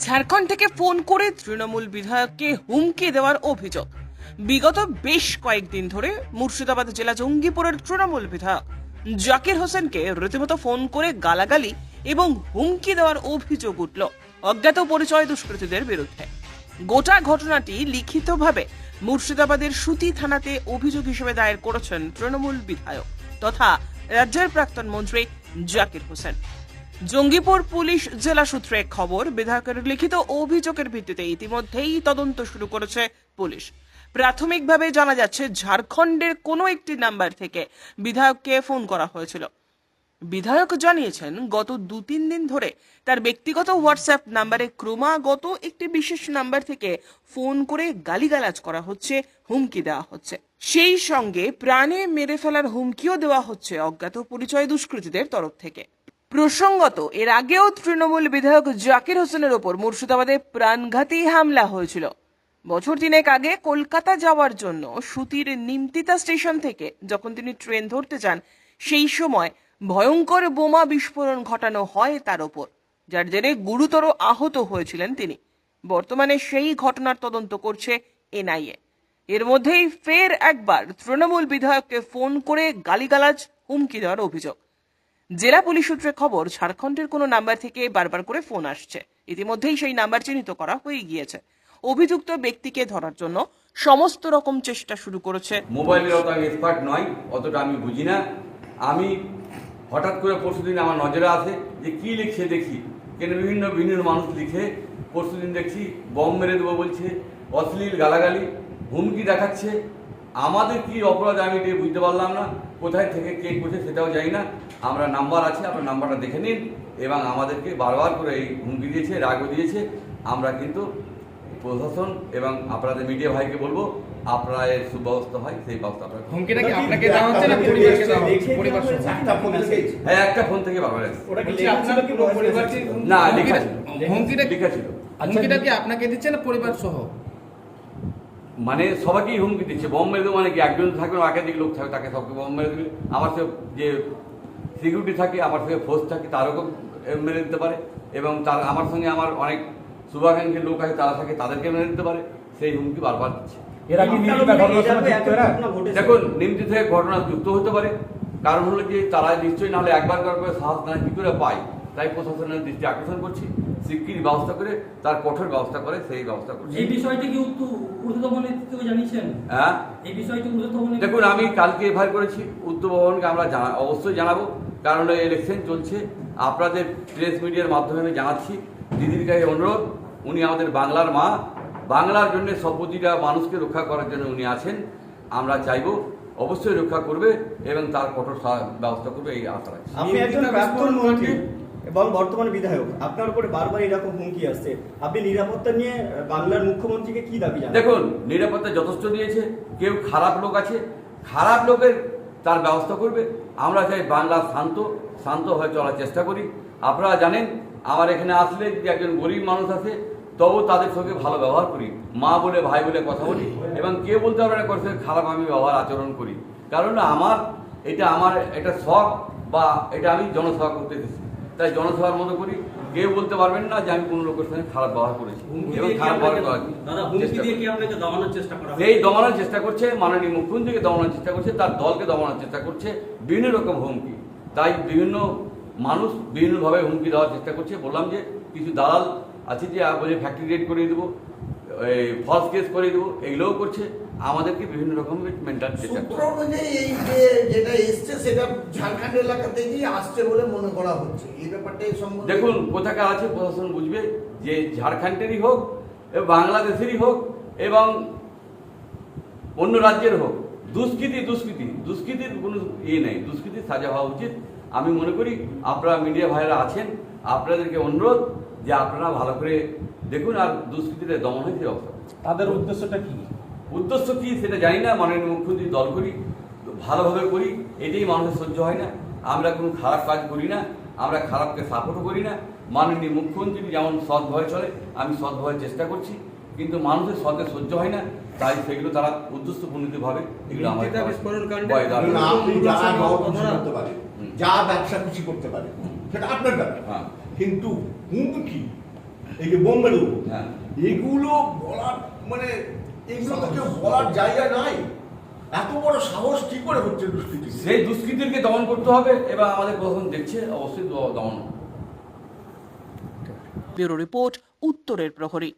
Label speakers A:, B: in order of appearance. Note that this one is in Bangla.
A: ঝাড়খণ্ড থেকে ফোন করে তৃণমূল বিধায়ককে হুমকি দেওয়ার অভিযোগ। বিগত বেশ কয়েকদিন ধরে মুর্শিদাবাদ জেলা জঙ্গিপুরের তৃণমূল বিধায়ক জাকির হোসেনকে রীতিমতো ফোন করে গালাগালি এবং হুমকি দেওয়ার অভিযোগ উঠল অজ্ঞাত পরিচয় দুষ্কৃতীদের বিরুদ্ধে। গোটা ঘটনাটি লিখিতভাবে মুর্শিদাবাদের সুতি থানাতে অভিযোগ হিসেবে দায়ের করেছেন তৃণমূল বিধায়ক তথা রাজ্যের প্রাক্তন মন্ত্রী জাকির হোসেন। জঙ্গিপুর পুলিশ জেলা সূত্রে খবর, বিধায়কের লিখিত অভিযোগের ভিত্তিতে ইতিমধ্যেই তদন্ত শুরু করেছে পুলিশ। প্রাথমিকভাবে জানা যাচ্ছে ঝাড়খণ্ডের কোনো একটি নাম্বার থেকে বিধায়ককে ফোন করা হয়েছিল। বিধায়ক জানিয়েছেন গত 2-3 দিন ধরে তার ব্যক্তিগত হোয়াটসঅ্যাপ নাম্বারে ক্রমাগত একটি বিশেষ নাম্বার থেকে ফোন করে গালিগালাজ করা হচ্ছে, হুমকি দেওয়া হচ্ছে। সেই সঙ্গে প্রাণে মেরে ফেলার হুমকিও দেওয়া হচ্ছে অজ্ঞাত পরিচয় দুষ্কৃতীদের তরফ থেকে। প্রসঙ্গত, এর আগেও তৃণমূল বিধায়ক জাকির হোসেনের ওপর মুর্শিদাবাদে প্রাণঘাতী হামলা হয়েছিল। বছর 3 আগে কলকাতা যাওয়ার জন্য সুতির নিমতিতা স্টেশন থেকে যখন তিনি ট্রেন ধরতে যান, সেই সময় ভয়ঙ্কর বোমা বিস্ফোরণ ঘটানো হয় তার ওপর, যার জেরে গুরুতর আহত হয়েছিলেন তিনি। বর্তমানে সেই ঘটনার তদন্ত করছে এনআইএ। এর মধ্যেই ফের একবার তৃণমূল বিধায়ককে ফোন করে গালিগালাজ, হুমকি দেওয়ার অভিযোগ। জেলা পুলিশ সূত্রে খবর, ঝাড়খণ্ডের কোনো নাম্বার থেকে বারবার করে ফোন আসছে। ইতিমধ্যেই সেই নাম্বার চিহ্নিত করা হয়ে গিয়েছে। অভিযুক্ত ব্যক্তিকে ধরার জন্য সমস্ত রকম চেষ্টা শুরু করেছে।
B: মোবাইলের অত আমি এক্সপার্ট নয়, অতটা আমি বুঝি না। আমি হঠাৎ করে পরশুদিন আমার নজরে আসে যে কি লিখছে দেখি, কেন বিভিন্ন মানুষ লিখে পরশুদিন দেখছি বম মেরে দেবো বলছে, অশ্লীল গালাগালি, হুমকি দেখাচ্ছে। আমাদের কি অপরাধ আমি এটা বুঝতে পারলাম না, কোথায় থেকে কে করছে সেটাও জানি না। আমরা নাম্বার আছে, আপনার নাম্বারটা দেখে নিন। এবং আমাদেরকে বারবার করে এই হুমকি দিয়েছে, রাগও দিয়েছে। আমরা কিন্তু প্রশাসন এবং আপনাদের মিডিয়া ভাইকে বলবো, আপনারা এর সুব্যবস্থা হয় সেই ব্যবস্থা আপনারা।
C: হুমকিটা কি আপনাকে দেওয়া হচ্ছে না পরিবারকে দেওয়া হচ্ছে? পরিবার
B: হ্যাঁ, একটা ফোন থেকে বারবার আসছে।
C: আপনারা কি পরিবারকে
B: না, লেখা ছিল,
C: হুমকিটা
B: লেখা ছিল।
C: হুমকিটা কি আপনাকে দিচ্ছে না পরিবার সহ?
B: মানে সবাইকেই হুমকি দিচ্ছে, বম মেরে দেবো। মানে কি একজন থাকবে না, একাধিক লোক থাকবে, তাকে সবকে বম মেরে দেবে। আমার সে যে সিকিউরিটি থাকে, আমার সঙ্গে ফোর্স থাকে, তারও মেরে দিতে পারে। এবং তার আমার সঙ্গে আমার অনেক শুভাকাঙ্ক্ষী লোক আছে, তারা থাকে, তাদেরকে মেরে দিতে পারে। সেই হুমকি বারবার দিচ্ছে। দেখুন, নিমতি থেকে ঘটনা যুক্ত হতে পারে। কারণ হলো যে তারা নিশ্চয়ই নাহলে একবার করে সাহস না কি করে পায়। তাই প্রশাসনের দৃষ্টি আকর্ষণ করছি, শিগগিরই ব্যবস্থা করে তার কঠোর ব্যবস্থা করে সেই ব্যবস্থা করছি।
D: এই বিষয়টি কি ঊর্ধ্বতন নেতৃত্বকে জানিয়েছেন?
B: হ্যাঁ,
D: এই বিষয়টি ঊর্ধ্বতন
B: দেখুন, আমি কালকে এফআইআর করেছি, উত্তরভবনকে আমরা অবশ্যই জানাবো। কারণ ইলেকশন চলছে, আপনাদের প্রেস মিডিয়ার মাধ্যমে আমি জানাচ্ছি। দিদির কাছে অনুরোধ, উনি আমাদের বাংলার মা, বাংলার জন্য সব প্রতিটা মানুষকে রক্ষা করার জন্য উনি আছেন। আমরা চাইবো অবশ্যই রক্ষা করবে এবং তার কঠোর ব্যবস্থা করবে, এই আশা রাখছি।
E: আপনি একজন প্রাক্তন মন্ত্রী এবং বর্তমান বিধায়ক, আপনার উপরে বারবার এরকম হুমকি আসছে। আপনি নিরাপত্তা নিয়ে বাংলার মুখ্যমন্ত্রীকে কি দাবি জানান?
B: দেখুন, নিরাপত্তা যথেষ্ট দিয়েছে। কেউ খারাপ লোক আছে, খারাপ লোকের তার ব্যবস্থা করবে। আমরা চাই বাংলা শান্ত হয়ে চলার চেষ্টা করি। আপনারা জানেন, আমার এখানে আসলে যদি একজন গরিব মানুষ আসে, তবু তাদের সঙ্গে ভালো ব্যবহার করি, মা বলে ভাই বলে কথা বলি। এবং কেউ বলতে পারবে না করছে খারাপ আমি ব্যবহার আচরণ করি। কারণ আমার এটা শখ, বা এটা আমি জনসেবা করতে এসেছি, তাই জনসেবার মতো করি। কেউ বলতে পারবেন না যে আমি কোনো লোকের সঙ্গে খারাপ ব্যবহার করেছি এবং খারাপ ব্যবহার করার এই দমানোর চেষ্টা করছে। মাননীয় মুখ্যমন্ত্রীকে দমানোর চেষ্টা করছে, তার দলকে দমানোর চেষ্টা করছে, বিভিন্ন রকম হুমকি। তাই বিভিন্ন মানুষ বিভিন্নভাবে হুমকি দেওয়ার চেষ্টা করছে। বললাম যে কিছু দালাল আছে যে বলে ফ্যাক্টরি রেড করে দেবো, ফলস কেস করে দেবো, এগুলোও করছে। আমাদেরকে বিভিন্ন রকমের মেন্টাল চেষ্টা করছে।
F: এই যে যেটা এসছে সেটা ঝাড়খণ্ড এলাকা থেকেই আসছে বলে মনে করা হচ্ছে। এই ব্যাপারটা
B: দেখুন, কোথাকার আছে প্রশাসন বুঝবে, যে ঝাড়খণ্ডেরই হোক, বাংলাদেশেরই হোক এবং অন্য রাজ্যের হোক, দুষ্কৃতির কোনো ইয়ে নেই। দুষ্কৃতির সাজা হওয়া উচিত। আমি মনে করি আপনারা মিডিয়া ভাইরা আছেন, আপনাদেরকে অনুরোধ যে আপনারা ভালো করে দেখুন আর দুষ্কৃতিতে দমন হয়েছে অবস্থা।
C: তাদের উদ্দেশ্যটা কি?
B: উদ্দেশ্য কি সেটা জানি না। মাননীয় মুখ্যমন্ত্রী দল করি, ভালোভাবে করি, এটাই মানুষের সহ্য হয় না। আমরা কোনো খারাপ কাজ করি না, আমরা খারাপকে সাপোর্টও করি না। মাননীয় মুখ্যমন্ত্রী যেমন সৎভাবে চলে, আমি সৎভাবে চেষ্টা করছি, কিন্তু মানুষের সৎে সহ্য হয় না। তাই সেগুলো তারা উদ্দেশ্যপূর্ণভাবে এগুলো আমাদের
F: যা ব্যবসা খুশি করতে পারে সেটা আপনার ব্যাপার। কিন্তু হুমকি
G: এই যে বোম মেরে দেবো,
B: হ্যাঁ।
G: এগুলো বলার মানে এগুলো তো কেউ বলার জায়গা নাই। এত বড় সাহস কি করে হচ্ছে দুষ্কৃতি?
B: সেই দুষ্কৃতিকে দমন করতে হবে এবং আমাদের প্রশাসন দেখছে, অবশ্যই দমন হবে।
A: ব্যুরো রিপোর্ট, উত্তরের প্রহরী।